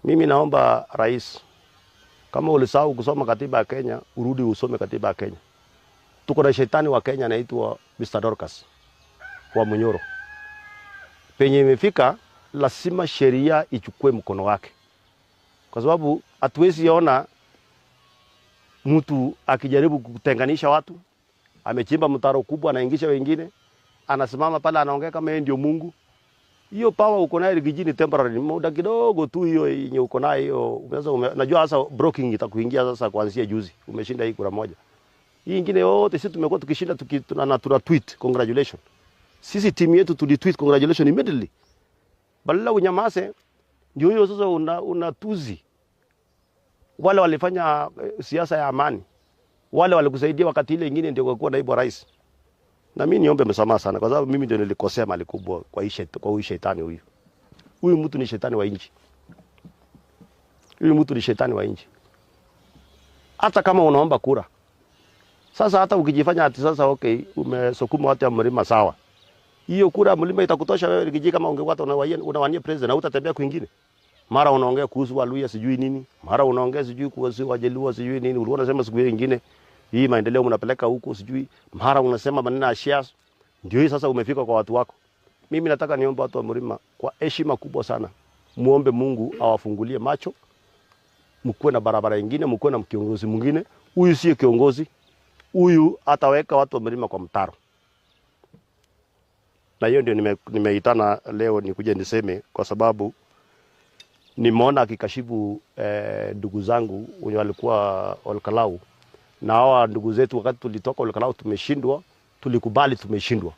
Mimi naomba rais, kama ulisahau kusoma katiba ya Kenya, urudi usome katiba ya Kenya. Tuko na shetani wa Kenya anaitwa Mr. Dorcas wa Munyoro. Penye imefika lazima sheria ichukue mkono wake. Kwa sababu hatuwezi ona mtu akijaribu kutenganisha watu, amechimba mtaro kubwa anaingisha wengine, anasimama pale anaongea kama yeye ndio Mungu. Hiyo power uko nayo Rigiji temporary, muda kidogo tu hiyo yenye uko nayo hiyo. Unajua sasa broking itakuingia sasa kuanzia juzi. Umeshinda hii kura moja. Hii nyingine yote sisi tumekuwa tukishinda tuna tweet congratulations. Sisi timu yetu tulitweet congratulations immediately. Badala unyamaze, ndio hiyo sasa unatuzi. Wale walifanya siasa ya amani. Wale walikusaidia wakati ile nyingine ndio kwa naibu rais. Na mimi niombe msamaha sana kwa sababu mimi ndio nilikosea mali kubwa kwa huyu shetani huyu. Huyu mtu ni shetani wa nchi. Huyu mtu ni shetani wa nchi. Hata kama unaomba kura. Sasa hata ukijifanya ati sasa okay umesukuma watu ya mlima sawa. Hiyo kura mlima itakutosha wewe Rigiji kama ungekuwa unawania president na utatembea kwingine. Mara unaongea kuhusu Waluya sijui nini, mara unaongea sijui kuhusu Wajaluo sijui nini, ulikuwa unasema siku nyingine hii maendeleo mnapeleka huko sijui, mara unasema maneno ya shares. Ndio hii sasa umefika kwa watu wako. Mimi nataka niombe watu wa mlima kwa heshima kubwa sana. Muombe Mungu awafungulie macho. Mkuwe na barabara nyingine, mkuwe na kiongozi mwingine. Huyu sio kiongozi. Huyu ataweka watu wa mlima kwa mtaro. Na hiyo ndio nimeitana leo nikuje niseme kwa sababu nimeona akikashifu ndugu zangu wenye walikuwa Olkalau. Na hawa ndugu zetu wakati tulitoka Olkalau tumeshindwa, tulikubali tumeshindwa.